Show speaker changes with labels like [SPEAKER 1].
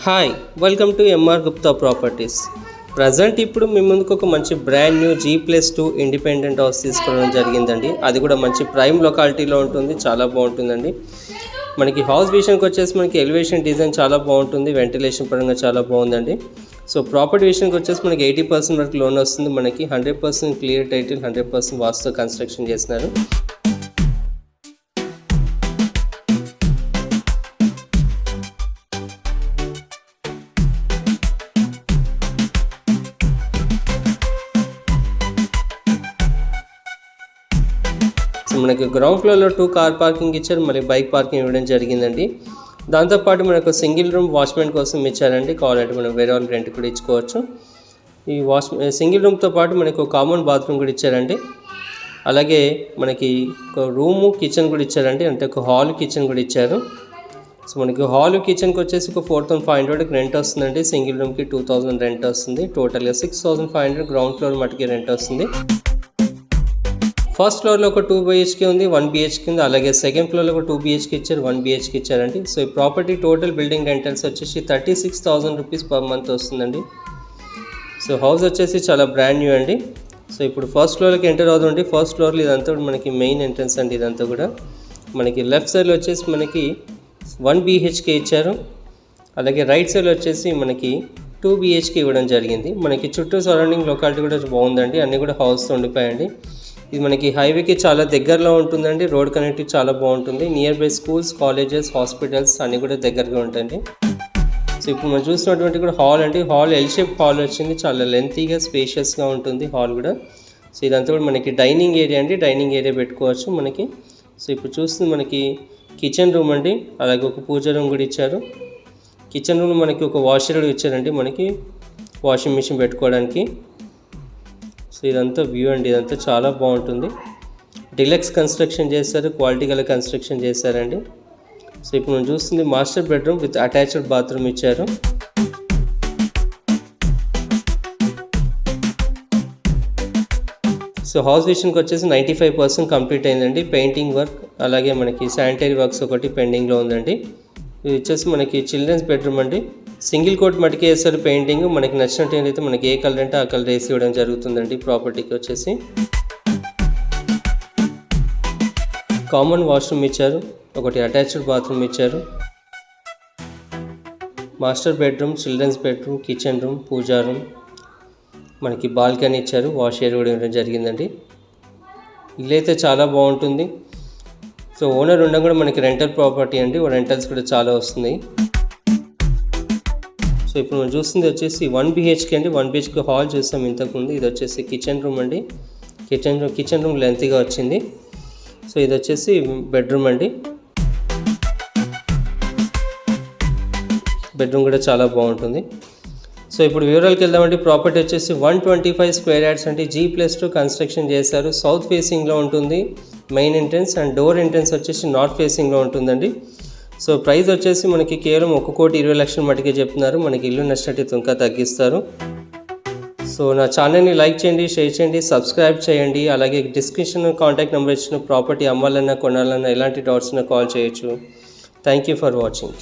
[SPEAKER 1] Hi welcome to MR Gupta properties. Present ఇప్పుడు మీ ముందుకు ఒక మంచి brand new G+2 independent house తీసుకోవడం జరిగిందండి. అది కూడా మంచి ప్రైమ్ లొకాలిటీలో ఉంటుంది, చాలా బాగుంటుందండి. మనకి హౌస్ విషయానికి వచ్చేసి మనకి ఎలివేషన్ డిజైన్ చాలా బాగుంటుంది, వెంటిలేషన్ పరంగా చాలా బాగుందండి. సో ప్రాపర్టీ విషయానికి వచ్చేసి మనకి 80% వరకు లోన్ వస్తుంది. మనకి 100% క్లియర్ టైటిల్, 100% వాస్తు కన్స్ట్రక్షన్ చేస్తున్నారు. సో మనకి గ్రౌండ్ ఫ్లోర్లో 2 కార్ పార్కింగ్ ఇచ్చారు, మళ్ళీ బైక్ పార్కింగ్ ఇవ్వడం జరిగిందండి. దాంతోపాటు మనకు సింగిల్ రూమ్ వాచ్మెన్ కోసం ఇచ్చారండి. కావాలంటే మనం వేరే వాళ్ళు రెంట్ కూడా ఇచ్చుకోవచ్చు. ఈ సింగిల్ రూమ్తో పాటు మనకు కామన్ బాత్రూమ్ కూడా ఇచ్చారండి. అలాగే మనకి ఒక రూము కిచెన్ కూడా ఇచ్చారండి, అంటే ఒక హాల్ కిచెన్ కూడా ఇచ్చారు. సో మనకి హాల్ కిచెన్కి వచ్చేసి ఒక 4500 రెంట్ వస్తుందండి. సింగిల్ రూమ్కి 2000 రెంట్ వస్తుంది. టోటల్గా 6500 గ్రౌండ్ ఫ్లోర్ మటుకి రెంట్ వస్తుంది. ఫస్ట్ ఫ్లోర్లో ఒక 2 BHK ఉంది, 1 BHK ఉంది. అలాగే సెకండ్ ఫ్లోర్లో ఒక 2 BHK ఇచ్చారు, 1 BHK ఇచ్చారండి. సో ఈ ప్రాపర్టీ టోటల్ బిల్డింగ్ రెంటల్స్ వచ్చేసి 36,000 రూపీస్ పర్ మంత్ వస్తుందండి. సో హౌస్ వచ్చేసి చాలా బ్రాండ్ న్యూ అండి. సో ఇప్పుడు ఫస్ట్ ఫ్లోర్కి ఎంటర్ అవుతుంది. ఫస్ట్ ఫ్లోర్లో ఇదంతా కూడా మనకి మెయిన్ ఎంట్రన్స్ అండి. ఇదంతా కూడా మనకి లెఫ్ట్ సైడ్లో వచ్చేసి మనకి 1 BHK ఇచ్చారు. అలాగే రైట్ సైడ్లో వచ్చేసి మనకి 2 BHK ఇవ్వడం జరిగింది. మనకి చుట్టూ సరౌండింగ్ లొకాలిటీ కూడా బాగుందండి, అన్నీ కూడా హౌస్తో ఉండిపోయాయండి. ఇది మనకి హైవేకి చాలా దగ్గరలో ఉంటుందండి. రోడ్ కనెక్టివిటీ చాలా బాగుంటుంది. Near by schools, colleges, hospitals అన్నీ కూడా దగ్గరగా ఉంటాయండి. సో ఇప్పుడు మనం చూసినటువంటి కూడా హాల్ అండి. హాల్ ఎల్ షేప్ హాల్ వచ్చింది, చాలా లెంతీగా స్పేషియస్గా ఉంటుంది హాల్ కూడా. సో ఇదంతా కూడా మనకి డైనింగ్ ఏరియా అండి, డైనింగ్ ఏరియా పెట్టుకోవచ్చు మనకి. సో ఇప్పుడు చూస్తుంది మనకి కిచెన్ రూమ్ అండి, అలాగే ఒక పూజ రూమ్ కూడా ఇచ్చారు. కిచెన్ రూమ్ మనకి ఒక వాషర్ కూడా ఇచ్చారండి, మనకి వాషింగ్ మిషన్ పెట్టుకోవడానికి. సో ఇదంతా వ్యూ అండి, ఇదంతా చాలా బాగుంటుంది. డిలక్స్ కన్స్ట్రక్షన్ చేశారు, క్వాలిటీ గల కన్స్ట్రక్షన్ చేశారండి. సో ఇప్పుడు మనం చూస్తుంది master bedroom with attached bathroom ఇచ్చారు. సో హౌస్ విషయానికి వచ్చేసి 95% కంప్లీట్ అయిందండి. పెయింటింగ్ వర్క్ అలాగే మనకి శానిటరీ వర్క్స్ ఒకటి పెండింగ్లో ఉందండి. ఇది వచ్చేసి మనకి చిల్డ్రన్స్ బెడ్రూమ్ అండి. సింగిల్ కోట్ మటుకే వేస్తారు పెయింటింగ్. మనకి నచ్చినట్టు అయితే మనకి ఏ కలర్ అంటే ఆ కలర్ వేసి ఇవ్వడం జరుగుతుందండి. ప్రాపర్టీకి వచ్చేసి కామన్ వాష్రూమ్ ఇచ్చారు, ఒకటి అటాచ్డ్ బాత్రూమ్ ఇచ్చారు. Master bedroom, children's bedroom, kitchen room, puja room, మనకి బాల్కనీ ఇచ్చారు, వాష్ ఏరియా కూడా ఇవ్వడం జరిగిందండి. ఇల్లు అయితే చాలా బాగుంటుంది. సో ఓనర్ ఉండడం కూడా మనకి రెంటల్ ప్రాపర్టీ అండి, రెంటల్స్ కూడా చాలా వస్తుంది. సో ఇప్పుడు మనం చూస్తుంది వచ్చేసి 1 BHK అండి. 1 BHK హాల్ చూస్తాం ఇంతకుముందు. ఇది వచ్చేసి కిచెన్ రూమ్ అండి. కిచెన్ రూమ్ లెంతీగా వచ్చింది. సో ఇది వచ్చేసి బెడ్రూమ్ అండి. బెడ్రూమ్ కూడా చాలా బాగుంటుంది. సో ఇప్పుడు వివరాలకు వెళ్దామండి. ప్రాపర్టీ వచ్చేసి 125 స్క్వేర్ యార్డ్స్ అంటే G+2 కన్స్ట్రక్షన్ చేశారు. సౌత్ ఫేసింగ్లో ఉంటుంది main entrance, and door entrance వచ్చేసి నార్త్ ఫేసింగ్లో ఉంటుందండి. సో ప్రైస్ వచ్చేసి మనకి కేవలం 1,20,00,000 మటుకే చెప్తున్నారు. మనకి ఇల్లు నచ్చినట్టు ఇంకా తగ్గిస్తారు. సో నా ఛానల్ని లైక్ చేయండి, షేర్ చేయండి, సబ్స్క్రైబ్ చేయండి. అలాగే డిస్క్రిప్షన్ కాంటాక్ట్ నెంబర్ ఇచ్చిన ప్రాపర్టీ అమ్మాలన్నా కొనాలన్నా ఎలాంటి డౌట్స్ ఉన్నా కాల్ చేయొచ్చు. Thank you for watching.